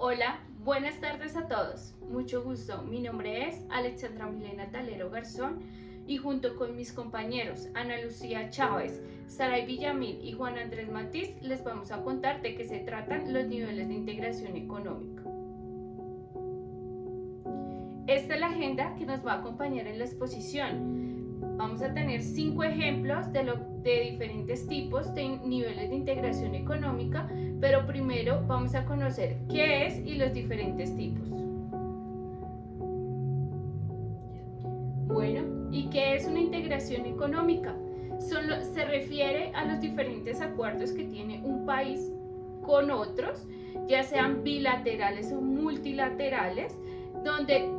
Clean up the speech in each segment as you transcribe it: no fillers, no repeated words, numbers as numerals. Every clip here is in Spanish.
Hola, buenas tardes a todos. Mucho gusto. Mi nombre es Alexandra Milena Talero Garzón y junto con mis compañeros Ana Lucía Chávez, Saray Villamil y Juan Andrés Matiz les vamos a contar de qué se tratan los niveles de integración económica. Esta es la agenda que nos va a acompañar en la exposición. Vamos a tener 5 ejemplos de diferentes tipos de niveles de integración económica, pero primero vamos a conocer qué es y los diferentes tipos. Bueno, ¿y qué es una integración económica? Se refiere a los diferentes acuerdos que tiene un país con otros, ya sean bilaterales o multilaterales, donde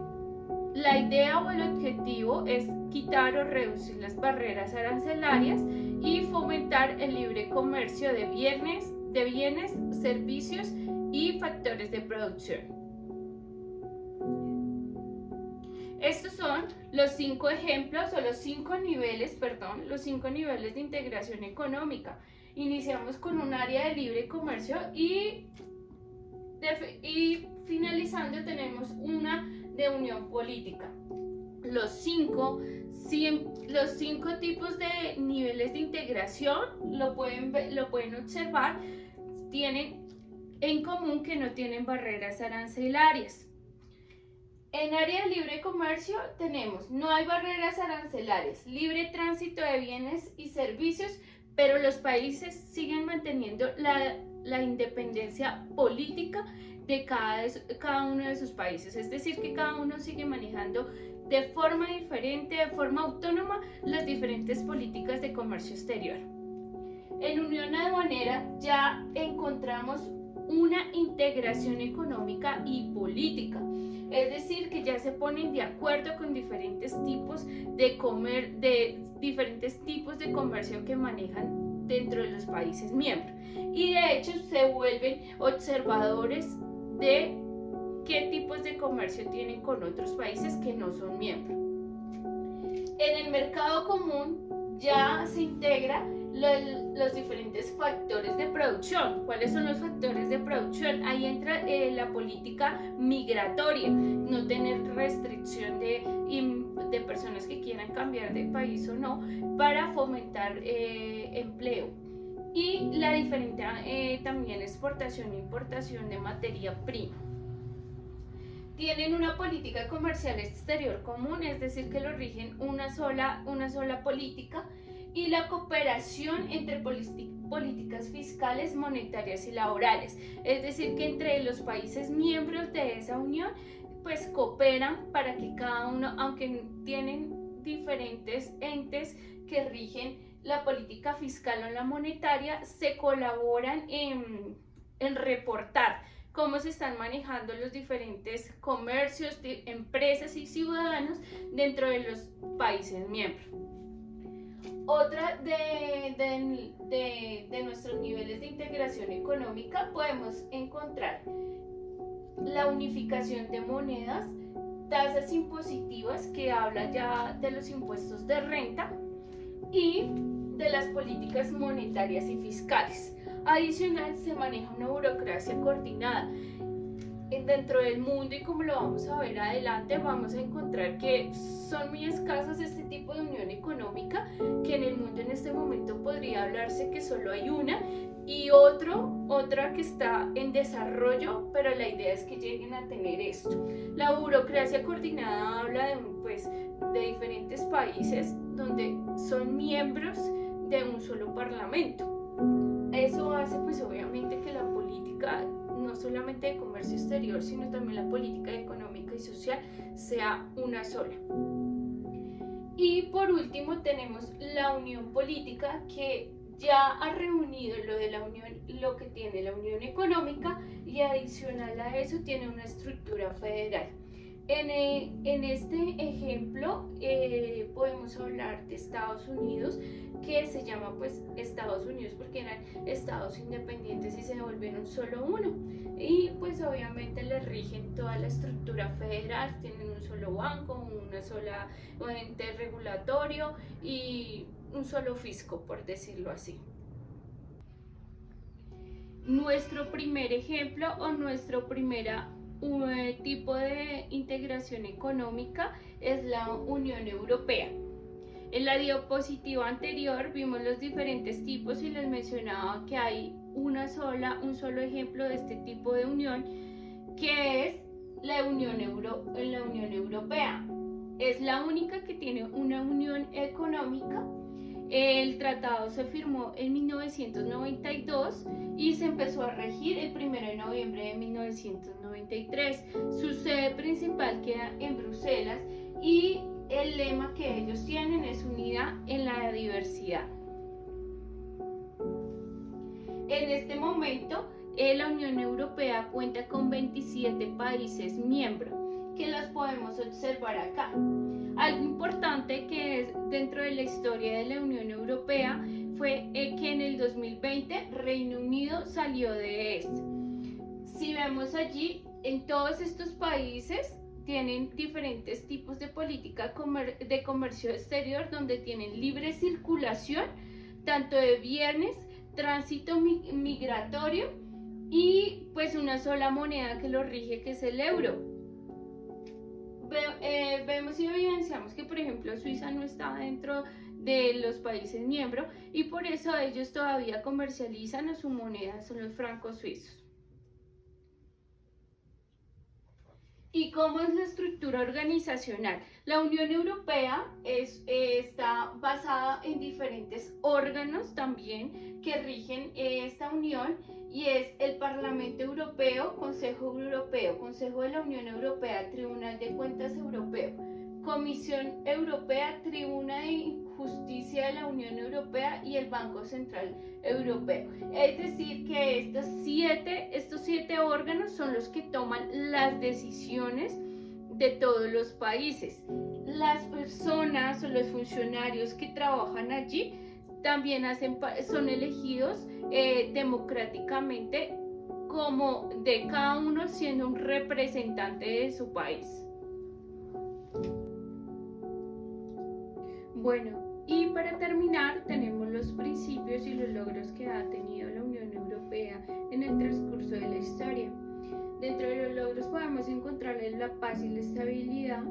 la idea o el objetivo es quitar o reducir las barreras arancelarias y fomentar el libre comercio de bienes, servicios y factores de producción. Estos son los 5 ejemplos o los 5 niveles de integración económica. Iniciamos con un área de libre comercio y finalizando tenemos una de unión política. Los cinco tipos de niveles de integración, lo pueden observar, tienen en común que no tienen barreras arancelarias. En área de libre comercio tenemos, no hay barreras arancelarias, libre tránsito de bienes y servicios, pero los países siguen manteniendo la independencia política de cada uno de sus países, es decir, que cada uno sigue manejando de forma diferente, de forma autónoma, las diferentes políticas de comercio exterior. En unión aduanera ya encontramos una integración económica y política, es decir, que ya se ponen de acuerdo con diferentes tipos de comercio que manejan dentro de los países miembros, y de hecho se vuelven observadores de qué tipos de comercio tienen con otros países que no son miembros. En el mercado común ya se integra los diferentes factores de producción. ¿Cuáles son los factores de producción? Ahí entra la política migratoria, no tener restricción de personas que quieran cambiar de país o no, para fomentar empleo. Y la diferente también exportación e importación de materia prima. Tienen una política comercial exterior común, es decir, que lo rigen una sola política, y la cooperación entre políticas fiscales, monetarias y laborales, es decir, que entre los países miembros de esa unión pues cooperan para que cada uno, aunque tienen diferentes entes que rigen la política fiscal o la monetaria, se colaboran en reportar cómo se están manejando los diferentes comercios, empresas y ciudadanos dentro de los países miembros. Otra de nuestros niveles de integración económica podemos encontrar la unificación de monedas, tasas impositivas, que habla ya de los impuestos de renta, y de las políticas monetarias y fiscales. Adicional, se maneja una burocracia coordinada dentro del mundo, y como lo vamos a ver adelante, vamos a encontrar que son muy escasas este tipo de unión económica, que en el mundo en este momento podría hablarse que solo hay una, y otra que está en desarrollo, pero la idea es que lleguen a tener esto. La burocracia coordinada habla de diferentes países donde son miembros de un solo parlamento. Eso hace pues obviamente que la política, no solamente de comercio exterior, sino también la política económica y social, sea una sola. Y por último tenemos la unión política, que ya ha reunido lo que tiene la unión económica, y adicional a eso tiene una estructura federal. En este ejemplo podemos hablar de Estados Unidos, que se llama pues Estados Unidos porque eran estados independientes y se volvieron solo uno, y pues obviamente les rigen toda la estructura federal, tienen un solo banco, un ente regulatorio y un solo fisco, por decirlo así. Nuestro primer ejemplo o nuestro primer tipo de integración económica es la Unión Europea. En la diapositiva anterior vimos los diferentes tipos y les mencionaba que hay un solo ejemplo de este tipo de unión, que es la Unión Europea. Es la única que tiene una unión económica. El tratado se firmó en 1992 y se empezó a regir el 1 de noviembre de 1993. Su sede principal queda en Bruselas y el lema que ellos tienen es unidad en la diversidad. En este momento, la Unión Europea cuenta con 27 países miembros, que los podemos observar acá. Algo importante que es dentro de la historia de la Unión Europea fue que en el 2020 Reino Unido salió de este. Si vemos allí, en todos estos países tienen diferentes tipos de política de comercio exterior, donde tienen libre circulación tanto de bienes, tránsito migratorio y pues una sola moneda que lo rige, que es el euro. Vemos y evidenciamos que, por ejemplo, Suiza no está dentro de los países miembros y por eso ellos todavía comercializan su moneda, son los francos suizos. ¿Y cómo es la estructura organizacional? La Unión Europea está basada en diferentes órganos también que rigen esta unión, y es el Parlamento Europeo, Consejo Europeo, Consejo de la Unión Europea, Tribunal de Cuentas Europeo, Comisión Europea, Tribunal de Justicia de la Unión Europea y el Banco Central Europeo. Es decir, que estos siete órganos son los que toman las decisiones de todos los países. Las personas o los funcionarios que trabajan allí también son elegidos democráticamente, como de cada uno siendo un representante de su país. Bueno, y para terminar tenemos los principios y los logros que ha tenido la Unión Europea en el transcurso de la historia. Dentro de los logros podemos encontrar la paz y la estabilidad,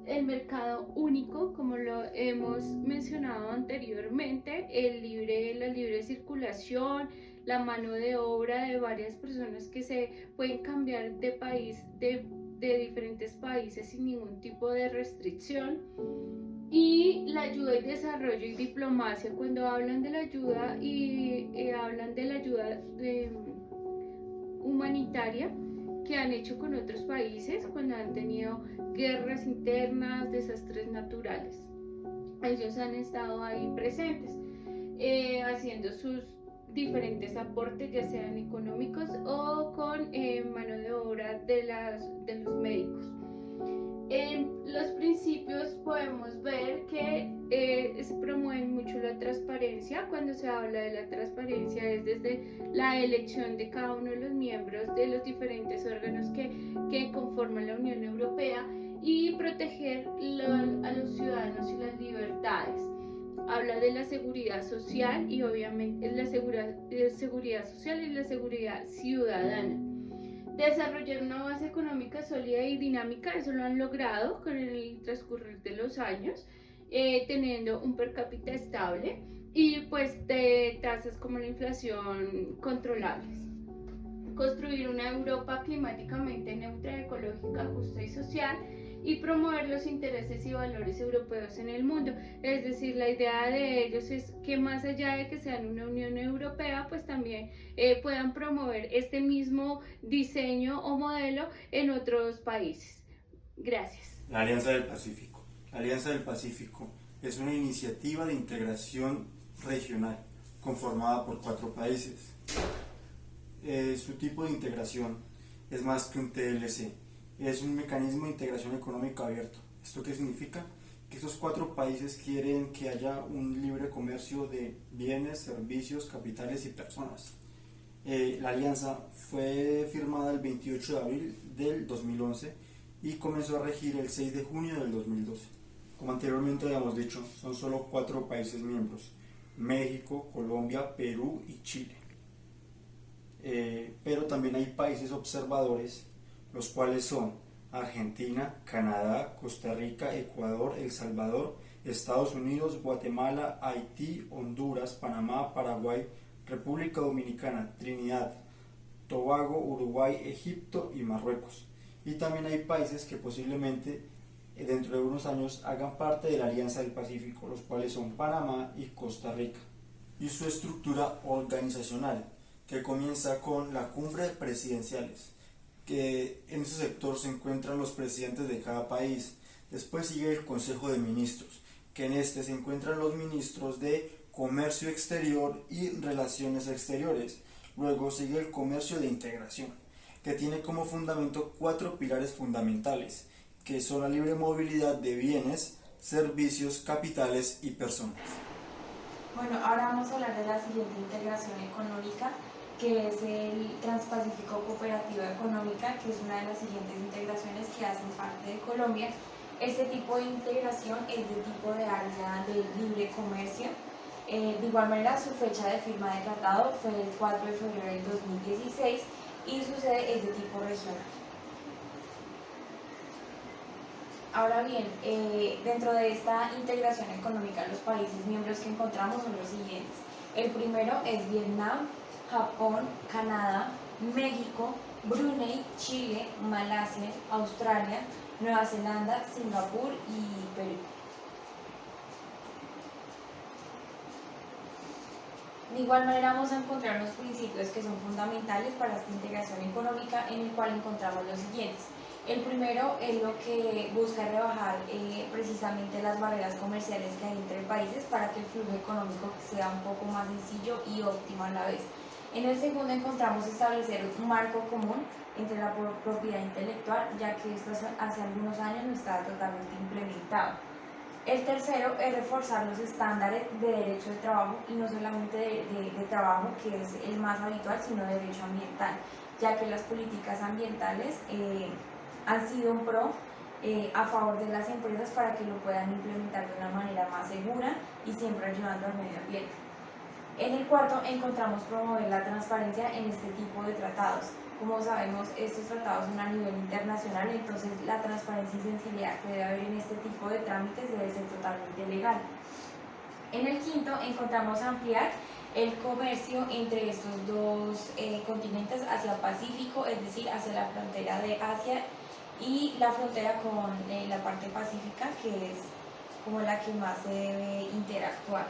el mercado único, como lo hemos mencionado anteriormente, la libre circulación, la mano de obra de varias personas que se pueden cambiar de país, de diferentes países sin ningún tipo de restricción, y la ayuda y desarrollo y diplomacia. Cuando hablan de la ayuda hablan de la ayuda humanitaria que han hecho con otros países cuando han tenido guerras internas, desastres naturales. Ellos han estado ahí presentes, haciendo sus diferentes aportes, ya sean económicos o con mano de obra de los médicos. En los principios podemos ver que se promueve mucho la transparencia. Cuando se habla de la transparencia es desde la elección de cada uno de los miembros de los diferentes órganos que conforman la Unión Europea, y proteger a los ciudadanos y las libertades. Habla de la seguridad social y obviamente la seguridad social y la seguridad ciudadana. Desarrollar una base económica sólida y dinámica, eso lo han logrado con el transcurrir de los años, teniendo un per cápita estable y pues de tasas como la inflación controlables. Construir una Europa climáticamente neutra, ecológica, justa y social, y promover los intereses y valores europeos en el mundo. Es decir, la idea de ellos es que más allá de que sean una Unión Europea, pues también puedan promover este mismo diseño o modelo en otros países. Gracias. La Alianza del Pacífico. La Alianza del Pacífico es una iniciativa de integración regional conformada por 4 países. Su tipo de integración es más que un TLC. Es un mecanismo de integración económica abierto. ¿Esto qué significa? Que estos 4 países quieren que haya un libre comercio de bienes, servicios, capitales y personas. La alianza fue firmada el 28 de abril del 2011 y comenzó a regir el 6 de junio del 2012. Como anteriormente habíamos dicho, son solo 4 países miembros: México, Colombia, Perú y Chile. pero también hay países observadores, los cuales son Argentina, Canadá, Costa Rica, Ecuador, El Salvador, Estados Unidos, Guatemala, Haití, Honduras, Panamá, Paraguay, República Dominicana, Trinidad, Tobago, Uruguay, Egipto y Marruecos. Y también hay países que posiblemente dentro de unos años hagan parte de la Alianza del Pacífico, los cuales son Panamá y Costa Rica. Y su estructura organizacional, que comienza con la cumbre de presidenciales, que en ese sector se encuentran los presidentes de cada país. Después sigue el Consejo de Ministros, que en este se encuentran los ministros de Comercio Exterior y Relaciones Exteriores. Luego sigue el Comercio de Integración, que tiene como fundamento 4 pilares fundamentales, que son la libre movilidad de bienes, servicios, capitales y personas. Bueno, ahora vamos a hablar de la siguiente integración económica, que es el Transpacífico Cooperativa Económica, que es una de las siguientes integraciones que hacen parte de Colombia. Este tipo de integración es de tipo de área de libre comercio. De igual manera, su fecha de firma de tratado fue el 4 de febrero del 2016 y su sede es de tipo regional. Ahora bien, dentro de esta integración económica, los países miembros que encontramos son los siguientes. El primero es Vietnam, Japón, Canadá, México, Brunei, Chile, Malasia, Australia, Nueva Zelanda, Singapur y Perú. De igual manera vamos a encontrar unos principios que son fundamentales para esta integración económica, en el cual encontramos los siguientes. El primero es lo que busca rebajar precisamente las barreras comerciales que hay entre países para que el flujo económico sea un poco más sencillo y óptimo a la vez. En el segundo encontramos establecer un marco común entre la propiedad intelectual, ya que esto hace algunos años no estaba totalmente implementado. El tercero es reforzar los estándares de derecho de trabajo, y no solamente de trabajo, que es el más habitual, sino de derecho ambiental, ya que las políticas ambientales han sido un pro a favor de las empresas para que lo puedan implementar de una manera más segura y siempre ayudando al medio ambiente. En el cuarto encontramos promover la transparencia en este tipo de tratados. Como sabemos, estos tratados son a nivel internacional, entonces la transparencia y sensibilidad que debe haber en este tipo de trámites debe ser totalmente legal. En el quinto encontramos ampliar el comercio entre estos dos continentes hacia el Pacífico, es decir, hacia la frontera de Asia y la frontera con la parte pacífica, que es como la que más se debe interactuar.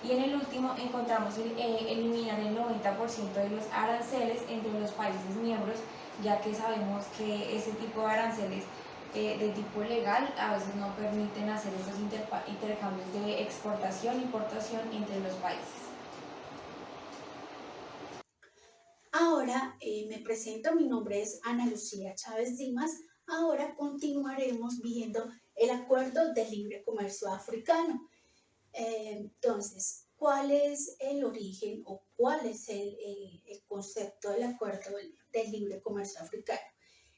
Y en el último encontramos eliminar el 90% de los aranceles entre los países miembros, ya que sabemos que ese tipo de aranceles de tipo legal a veces no permiten hacer esos intercambios de exportación e importación entre los países. Ahora me presento, mi nombre es Ana Lucía Chávez Dimas. Ahora continuaremos viendo el Acuerdo de Libre Comercio Africano. Entonces, ¿cuál es el origen o cuál es el concepto del Acuerdo de Libre Comercio Africano?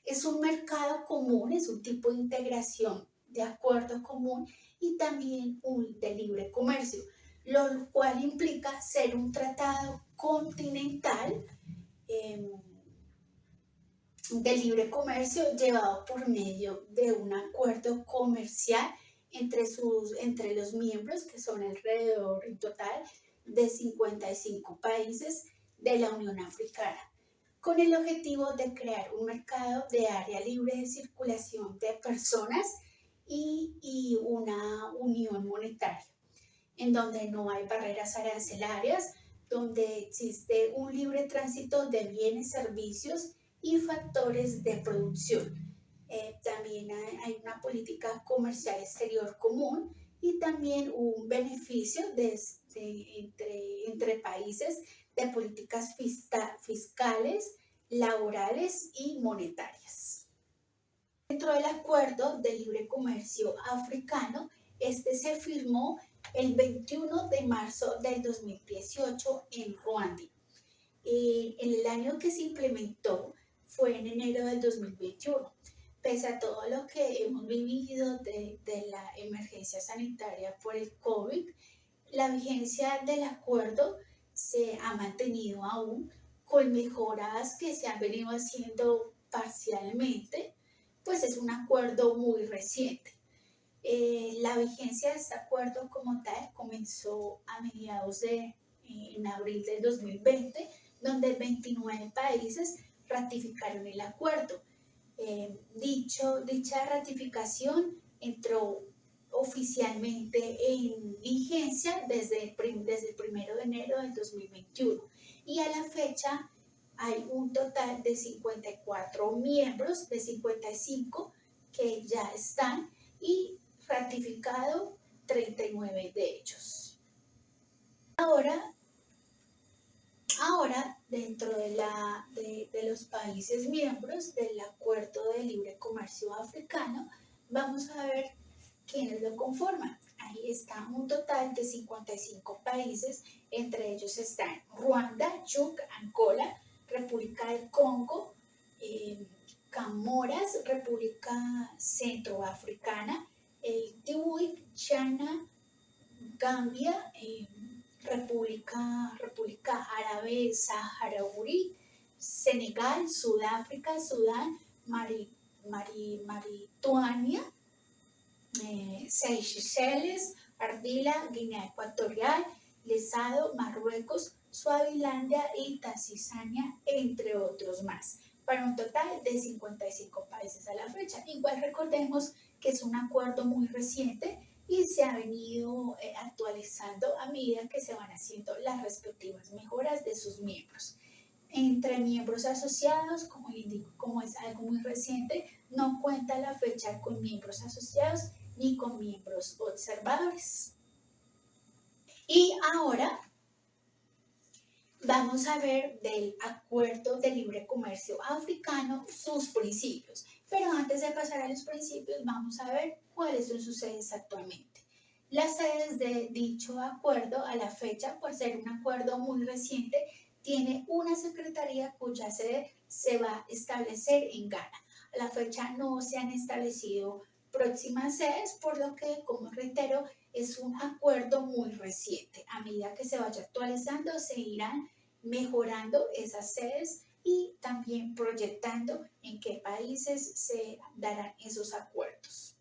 Es un mercado común, es un tipo de integración de acuerdo común y también un de libre comercio, lo cual implica ser un tratado continental de libre comercio llevado por medio de un acuerdo comercial entre los miembros, que son alrededor en total de 55 países de la Unión Africana, con el objetivo de crear un mercado de área libre de circulación de personas y una unión monetaria, en donde no hay barreras arancelarias, donde existe un libre tránsito de bienes, servicios y factores de producción. También hay una política comercial exterior común y también un beneficio entre países de políticas fiscales, laborales y monetarias. Dentro del Acuerdo de Libre Comercio Africano, este se firmó el 21 de marzo del 2018 en Ruanda. En el año que se implementó fue en enero del 2021. Pese a todo lo que hemos vivido de la emergencia sanitaria por el COVID, la vigencia del acuerdo se ha mantenido aún con mejoras que se han venido haciendo parcialmente, pues es un acuerdo muy reciente. La vigencia de este acuerdo como tal comenzó a mediados en abril del 2020, donde 29 países ratificaron el acuerdo. Dicha ratificación entró oficialmente en vigencia desde el 1 de enero del 2021 y a la fecha hay un total de 54 miembros, de 55 que ya están y ratificado 39 de ellos. Ahora dentro de los países miembros del Acuerdo de Libre Comercio Africano, vamos a ver quiénes lo conforman. Ahí está un total de 55 países, entre ellos están Ruanda, Chuc, Angola, República del Congo, Comoras, República Centroafricana, el Tibuik, Ghana, Gambia, República Árabe Saharaui, Senegal, Sudáfrica, Sudán, Mauritania, Seychelles, Ardila, Guinea Ecuatorial, Lesado, Marruecos, Suazilandia y Tanzania, entre otros más, para un total de 55 países a la fecha. Igual recordemos que es un acuerdo muy reciente y se ha venido actualizando a medida que se van haciendo las respectivas mejoras de sus miembros. Entre miembros asociados, como indico, como es algo muy reciente, no cuenta la fecha con miembros asociados ni con miembros observadores. Y ahora vamos a ver del Acuerdo de Libre Comercio Africano sus principios. Pero antes de pasar a los principios, vamos a ver cuáles son sus sedes actualmente. Las sedes de dicho acuerdo a la fecha, por ser un acuerdo muy reciente, tiene una secretaría cuya sede se va a establecer en Ghana. A la fecha no se han establecido próximas sedes, por lo que, como reitero, es un acuerdo muy reciente. A medida que se vaya actualizando, se irán mejorando esas sedes y también proyectando en qué países se darán esos acuerdos.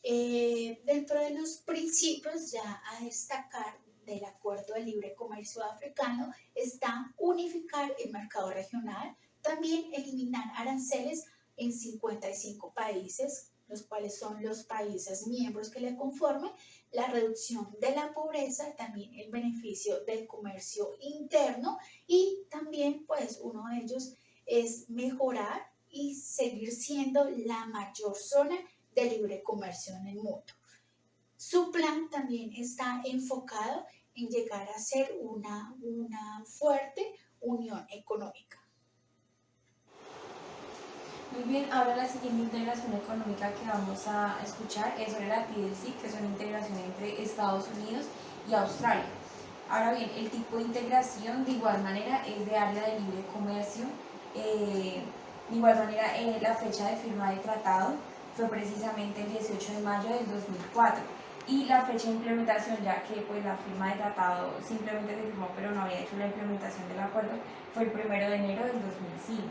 Dentro de los principios ya a destacar del Acuerdo de Libre Comercio Africano está unificar el mercado regional, también eliminar aranceles en 55 países, los cuales son los países miembros que le conforman, la reducción de la pobreza, también el beneficio del comercio interno y también pues uno de ellos es mejorar y seguir siendo la mayor zona de libre comercio en el mundo. Su plan también está enfocado en llegar a ser una fuerte unión económica. Muy bien, ahora la siguiente integración económica que vamos a escuchar es sobre la TLC, que es una integración entre Estados Unidos y Australia. Ahora bien, el tipo de integración de igual manera es de área de libre comercio. De igual manera, la fecha de firma del tratado fue precisamente el 18 de mayo del 2004 y la fecha de implementación, ya que pues la firma del tratado simplemente se firmó pero no había hecho la implementación del acuerdo, fue el 1 de enero del 2005.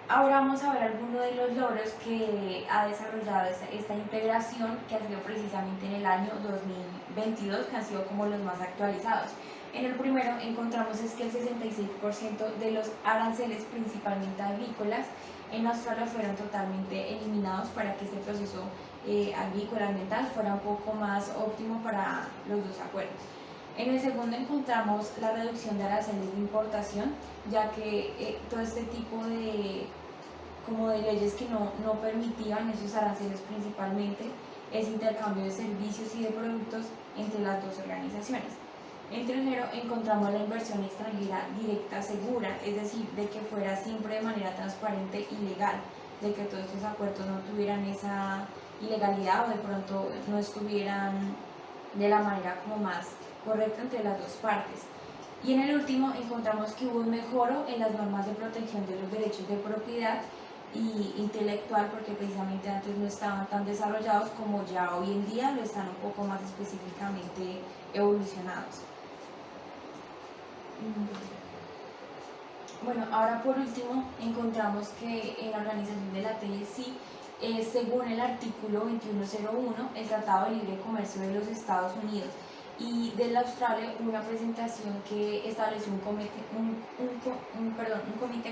Ahora vamos a ver algunos de los logros que ha desarrollado esta integración, que ha sido precisamente en el año 2022, que han sido como los más actualizados. En el primero encontramos es que el 66% de los aranceles, principalmente agrícolas, en Australia fueron totalmente eliminados para que este proceso agrícola ambiental fuera un poco más óptimo para los dos acuerdos. En el segundo encontramos la reducción de aranceles de importación, ya que todo este tipo de leyes que no permitían esos aranceles, principalmente ese intercambio de servicios y de productos entre las dos organizaciones. En tercero encontramos la inversión extranjera directa segura, es decir, de que fuera siempre de manera transparente y legal, de que todos estos acuerdos no tuvieran esa ilegalidad o de pronto no estuvieran de la manera como más correcta entre las dos partes. Y en el último encontramos que hubo un mejoro en las normas de protección de los derechos de propiedad y intelectual, porque precisamente antes no estaban tan desarrollados como ya hoy en día lo están un poco más específicamente evolucionados. Bueno, ahora por último encontramos que en la organización de la TLC, según el artículo 2101, el Tratado de Libre Comercio de los Estados Unidos y del Australia, una presentación que estableció un comité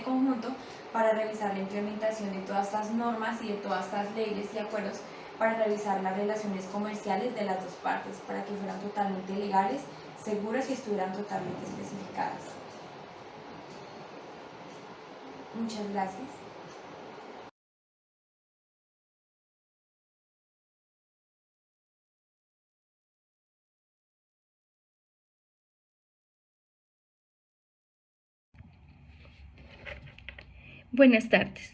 conjunto para revisar la implementación de todas estas normas y de todas estas leyes y acuerdos para revisar las relaciones comerciales de las dos partes, para que fueran totalmente legales, seguras y estuvieran totalmente especificadas. Muchas gracias. Buenas tardes.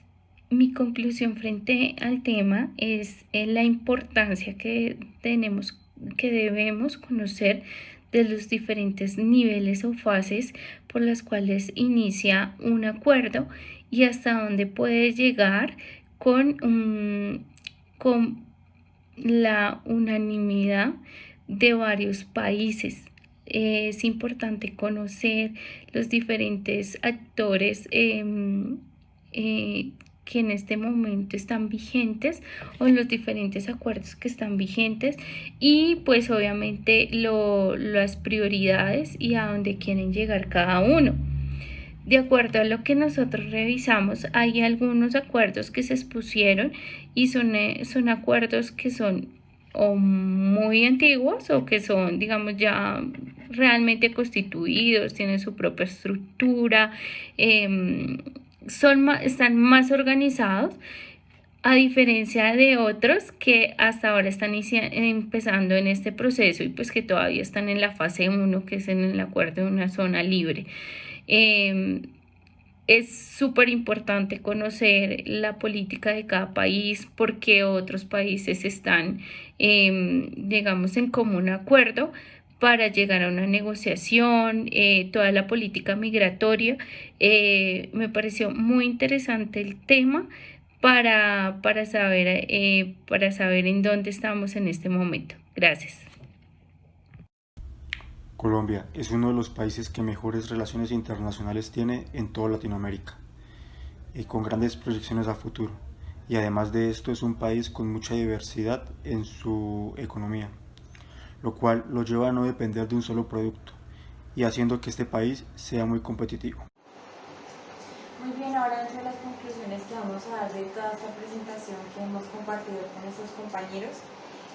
Mi conclusión frente al tema es la importancia que debemos conocer de los diferentes niveles o fases por las cuales inicia un acuerdo y hasta dónde puede llegar con la unanimidad de varios países. Es importante conocer los diferentes actores que en este momento están vigentes o los diferentes acuerdos que están vigentes y pues obviamente las prioridades y a dónde quieren llegar cada uno. De acuerdo a lo que nosotros revisamos, hay algunos acuerdos que se expusieron y son acuerdos que son o muy antiguos o que son, digamos, ya realmente constituidos, tienen su propia estructura, están más organizados, a diferencia de otros que hasta ahora están empezando en este proceso y pues que todavía están en la fase 1, que es en el acuerdo de una zona libre. Es súper importante conocer la política de cada país porque otros países están, digamos, en común acuerdo para llegar a una negociación, toda la política migratoria. Me pareció muy interesante el tema para saber en dónde estamos en este momento. Gracias. Colombia es uno de los países que mejores relaciones internacionales tiene en toda Latinoamérica, con grandes proyecciones a futuro. Y además de esto es un país con mucha diversidad en su economía, lo cual lo lleva a no depender de un solo producto y haciendo que este país sea muy competitivo. Muy bien, ahora entre las conclusiones que vamos a dar de toda esta presentación que hemos compartido con nuestros compañeros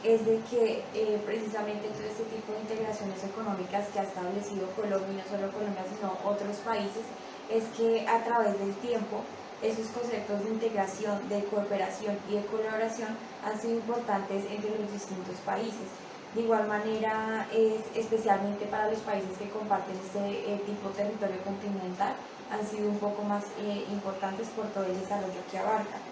es de que precisamente todo este tipo de integraciones económicas que ha establecido Colombia, y no solo Colombia sino otros países, es que a través del tiempo esos conceptos de integración, de cooperación y de colaboración han sido importantes entre los distintos países. De igual manera, especialmente para los países que comparten este tipo de territorio continental, han sido un poco más importantes por todo el desarrollo que abarcan.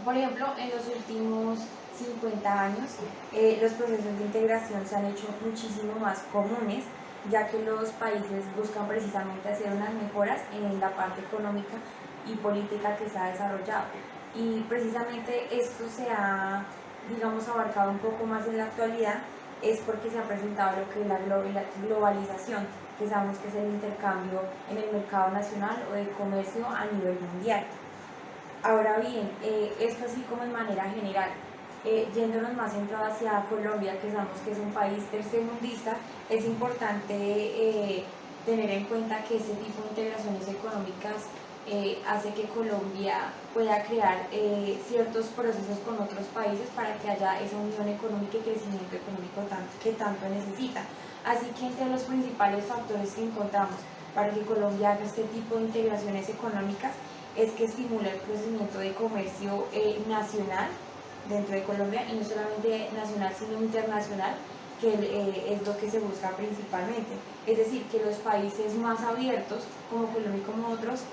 Por ejemplo, en los últimos 50 años, los procesos de integración se han hecho muchísimo más comunes, ya que los países buscan precisamente hacer unas mejoras en la parte económica y política que se ha desarrollado. Y precisamente esto se ha, digamos, abarcado un poco más en la actualidad, es porque se ha presentado lo que es la globalización, que sabemos que es el intercambio en el mercado nacional o de comercio a nivel mundial. Ahora bien, esto así como de manera general, yéndonos más centrado hacia Colombia, que sabemos que es un país tercermundista, es importante tener en cuenta que este tipo de integraciones económicas hace que Colombia pueda crear ciertos procesos con otros países para que haya esa unión económica y crecimiento económico que tanto necesita. Así que entre los principales factores que encontramos para que Colombia haga este tipo de integraciones económicas es que estimula el crecimiento de comercio nacional dentro de Colombia, y no solamente nacional sino internacional, que es lo que se busca principalmente. Es decir, que los países más abiertos, como Colombia y como otros,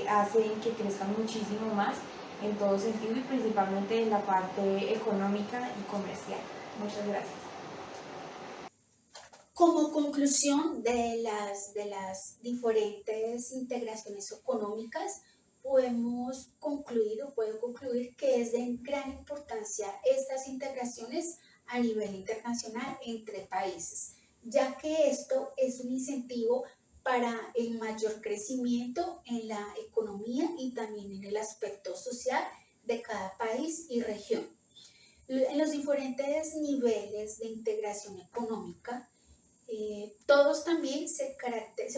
hacen que crezcan muchísimo más en todo sentido y principalmente en la parte económica y comercial. Muchas gracias. Como conclusión de las diferentes integraciones económicas, puedo concluir que es de gran importancia estas integraciones a nivel internacional entre países, ya que esto es un incentivo para el mayor crecimiento en la economía y también en el aspecto social de cada país y región. En los diferentes niveles de integración económica, todos también se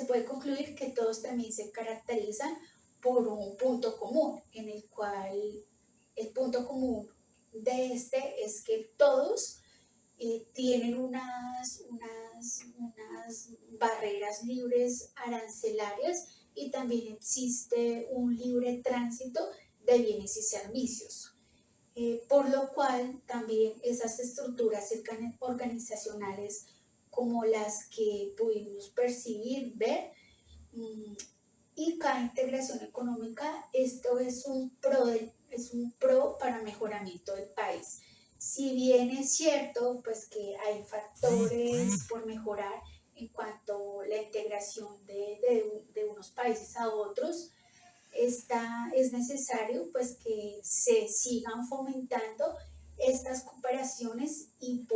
puede concluir que todos también se caracterizan por un punto común, en el cual el punto común de este es que todos tienen unas barreras libres arancelarias y también existe un libre tránsito de bienes y servicios. Por lo cual también esas estructuras organizacionales como las que pudimos percibir, ver, y cada integración económica, esto es un pro para mejoramiento del país. Si bien es cierto, pues que hay factores por mejorar en cuanto a la integración de unos países a otros, es necesario pues que se sigan fomentando estas cooperaciones y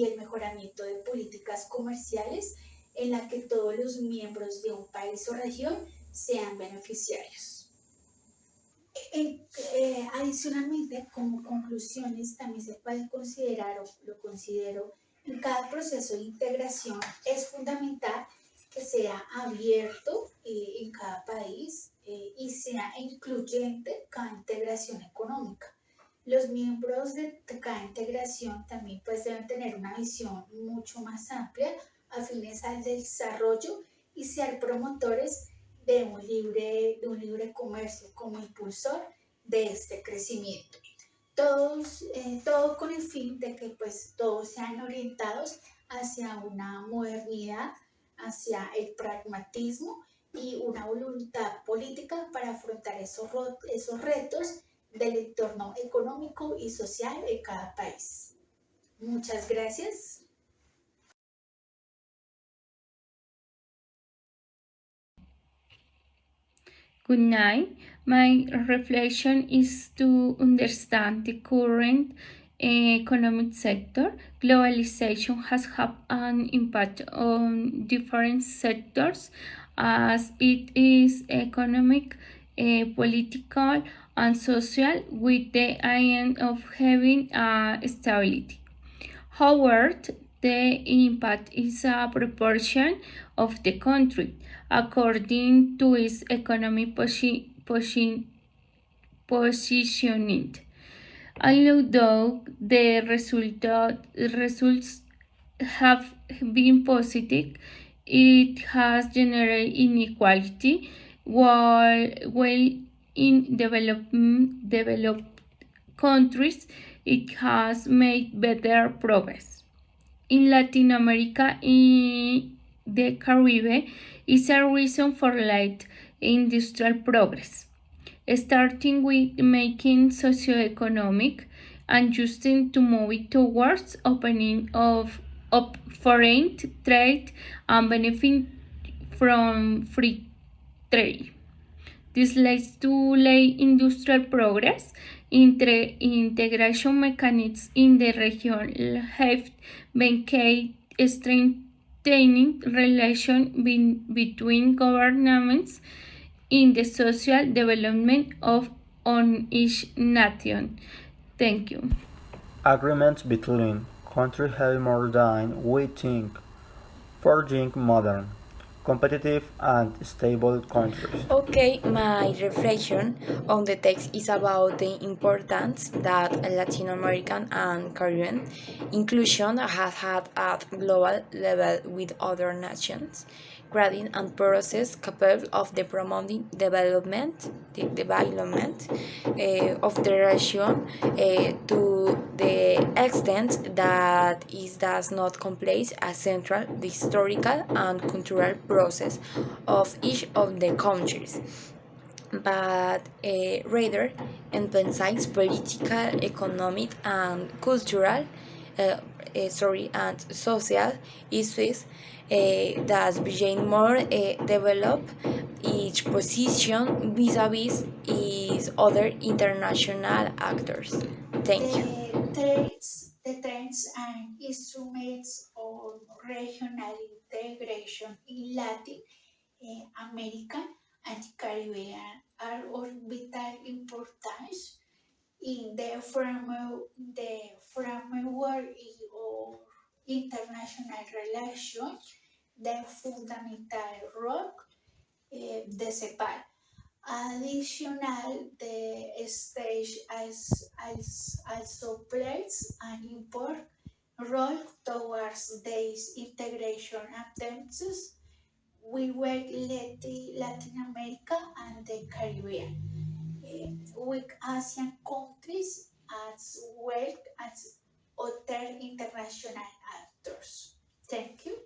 el mejoramiento de políticas comerciales en la que todos los miembros de un país o región sean beneficiarios. Adicionalmente, como conclusiones, también se puede considerar, o lo considero, en cada proceso de integración es fundamental que sea abierto en cada país y sea incluyente cada integración económica. Los miembros de cada integración también pues deben tener una visión mucho más amplia afines al desarrollo y ser promotores de un libre comercio como impulsor de este crecimiento. Todo con el fin de que pues todos sean orientados hacia una modernidad, hacia el pragmatismo y una voluntad política para afrontar esos retos del entorno económico y social de cada país. Muchas gracias. Good night. My reflection is to understand the current economic sector. Globalization has had an impact on different sectors as it is economic, political, and social with the aim of having stability. However, the impact is a proportion of the country according to its economic positioning. Although the results have been positive, it has generated inequality while in developed countries it has made better progress. In Latin America, in the Caribbean, is a reason for late industrial progress, starting with making socioeconomic adjusting to move towards opening of foreign trade and benefit from free trade. This leads to late industrial progress. Integration mechanisms in the region have been key strengthening relations between governments in the social development of on each nation. Thank you. Agreements between countries have more than we think, forging modern, competitive and stable countries. Okay, my reflection on the text is about the importance that Latin American and Caribbean inclusion has had at global level with other nations, creating a process capable of the promoting the development of the region to the extent that it does not complete a central historical and cultural process of each of the countries, but rather emphasize political, economic, and cultural, and social issues that became more develop each position vis-a-vis its other international actors. Thank you. The trends and instruments of regional integration in Latin American and Caribbean are of vital importance in the framework of international relations, the fundamental role the CEPAL. Additional, the stage also plays an important role towards these integration attempts with Latin America and the Caribbean, with Asian countries as well as other international actors. Thank you.